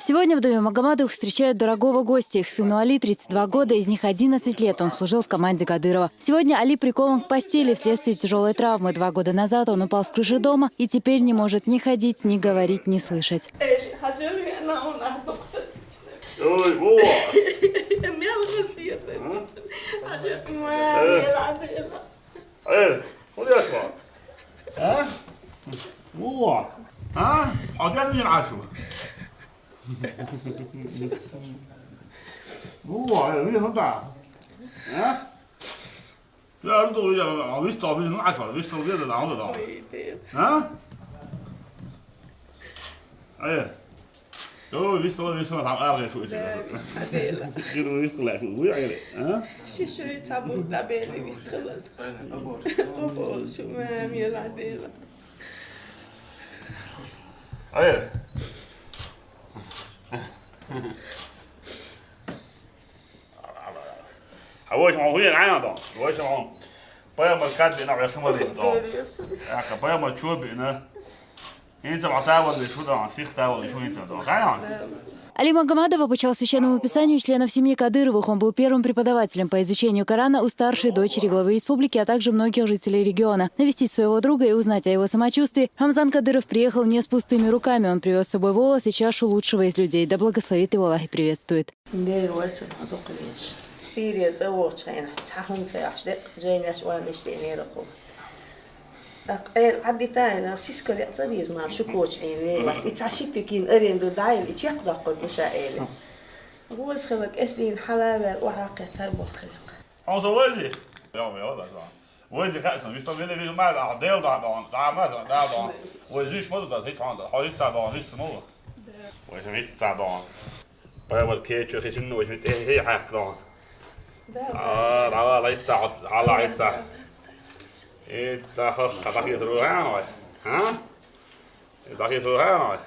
Сегодня в доме Магомадовых встречают дорогого гостя. Их сыну Али 32 года, из них 11 лет. Он служил в команде Кадырова. Сегодня Али прикован к постели вследствие тяжелой травмы. 2 года назад он упал с крыши дома и теперь не может ни ходить, ни говорить, ни слышать. هو اسمه هو العين ده هو اسمه بيا مركز هنا على شمال ده يا بيا مرشوب هنا انت بعتاول شو ده سيخ تاول شو انت ده كان Али Магомадов обучал священному писанию членов семьи Кадыровых. Он был первым преподавателем по изучению Корана у старшей дочери главы республики, а также многих жителей региона. Навестить своего друга и узнать о его самочувствии Рамзан Кадыров приехал не с пустыми руками. Он привез с собой волос и чашу лучшего из людей. Да благословит его Аллах и приветствует. عدي تاني سيسكو يعتريز ما شكوش عيني بس يتعشيت كين أرين دو دايل يتيقظ قل بشائل هو خلق أسلين حلال وعاقة تربط خلق هو سويزي يا ده صح ويزي خاصة بيستمر في ما ده ديل ده ما ده ويزيش مدة ده هيك عنده حوالي تاع ده هيك سموه ويش ميت تاع ده بقى كيتش هيك إنه ويش ميت هي حق ده لا يتاع على يتاع إنت خطأ في ثروة ها؟ إنت في ثروة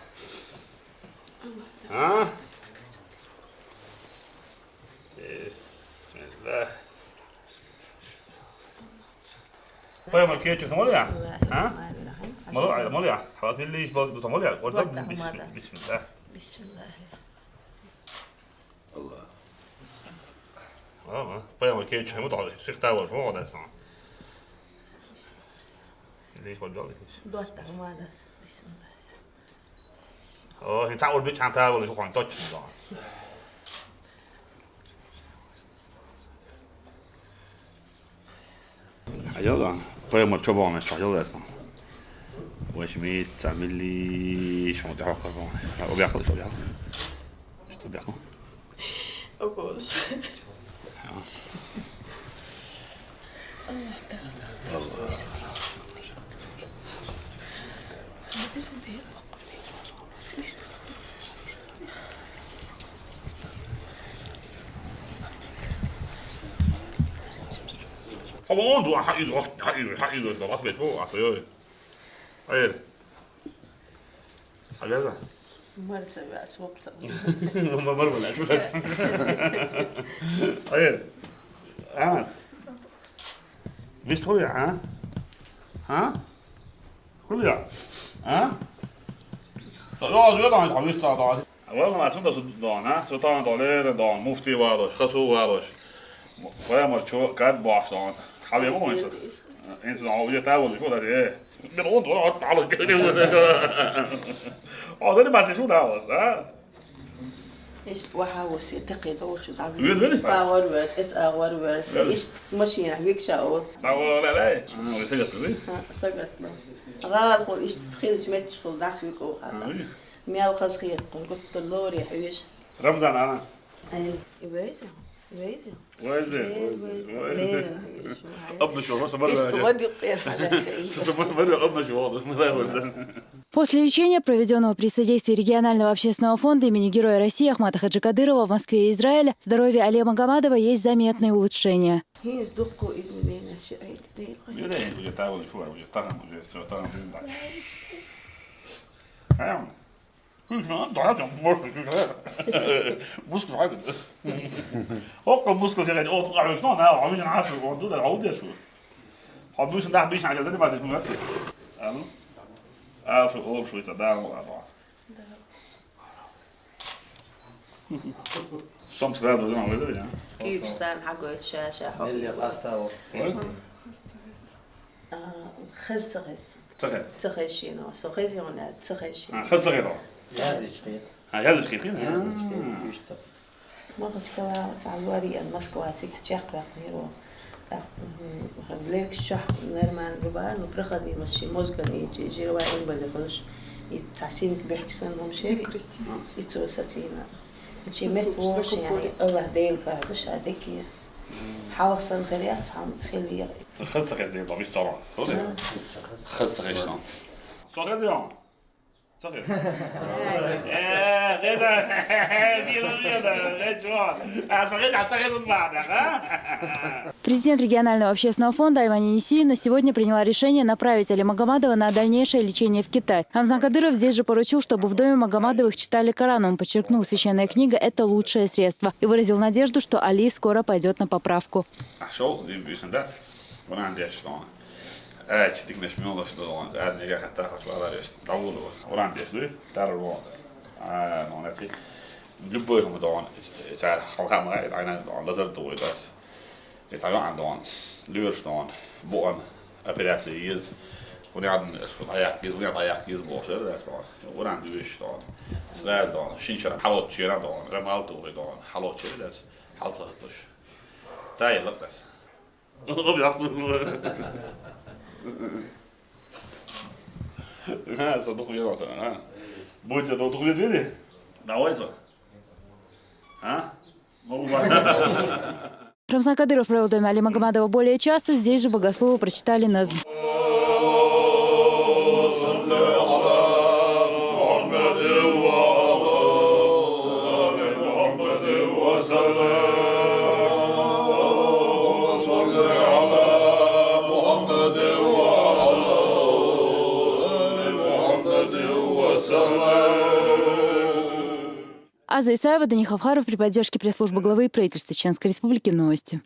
ها؟ بسم الله. طيب ما كيتش تمولع ها؟ مولع خلاص باللي يشبه تمولع بسم الله. بسم الله. الله. طيب ما كيتش هم طالع شيخ تاول شو هذا أصلا؟ ليه يقول له دوت عمادة بسم الله هي تعول بيتش عن تعول شو عن توتش يلا طيب ما تشوفوا ما تشوفوا يلا اصلا واش ميت تعمل لي شو بدي احكي هو بياكل شو بياكل شو بياكل أقول هو عنده حقيقة ده بس بيتفوق عصير ايه حاجة مرتبة أسوقت ما مرة لا بس ايه مش تقول ها كل ها لا زيادة عن حبيب الساعة والله ما تفضل صدقان ها سلطان دولار دان مفتي واروش خسو واروش ويا شو كاد باحسان حبيبي مو انت عاوز تاول شو ده ايه بنقول ولا على كده هذا بس شو ده ها إيش وحاوس يتقيد وش دعوي باور ورد أور ورد إيش ماشيين حبيك شاور لا لا أنا سجلت لي سجلت له غال قول إيش تخيل شمت شغل دعس فيك أو خلاص ميال خز خير قلت له يا حبيش رمضان أنا أي ويزي После лечения, проведенного при содействии регионального общественного фонда имени Героя России Ахмата Хаджи Кадырова в Москве и Израиле, здоровье Али Магомадова есть заметные улучшения. مسكر عادي هو مسكر يعني او تقع على شنو انا عاوز نعرف ودود العوده شو حبوش ده بيش على زي بعد اسمه نفسه شو او شو تداول Soms sırada hocam öyle ya. كيفستان حقول شاشة اللي قاستا خز Tıkır. تخشينو سو خزيونا تخشي Ha, hızlı geliyor. هذه شقيق Ha, yazı çıkıyor. هذه شقيق يشتغل ما خسوا تعالوري المسكواتي حجاق بقنيرو ليك الشح نرمان ربان وبرخدي مشي موزقني يجي رواين بلغوش يتعسين بيحكسنهم شيء يتوسطينا شي مت وش يعني الله ديل كاردش هذيكي حاوصن خريات عم خلي Hızlı geliyor. Tabii sonra. Öyle. Hızlı geliyor. Sonra diyor. Tıkır. Güzel. Президент регионального общественного фонда Айман Енисеевна сегодня приняла решение направить Али Магомадова на дальнейшее лечение в Китай. Рамзан Кадыров здесь же поручил, чтобы в доме Магомадовых читали Коран. Он подчеркнул, священная книга – это лучшее средство. И выразил надежду, что Али скоро пойдет на поправку. Čitik neš mjolo što on, njega kad tako čvala rešt, da ulo, oran des du, där var någon att ljubbo kommer då, så här har han med en annan så då det. Det tar ju andan, lurstan, bon, apparat is. Och jag så jag gick så bort det så. Oran du stan. Släd då, skinchar halot köra då, ramalto då, halot köra det. Halsa det. Det är lätt. Och jag så så då gör det så. Будете då då видите? Давай så. А? Рамзан Кадыров провел в доме Али Магомадова более часа. Здесь же богословы прочитали назм. Аза Исаева, Данил Хавхаров при поддержке пресс-службы главы правительства Чеченской Республики. Новости.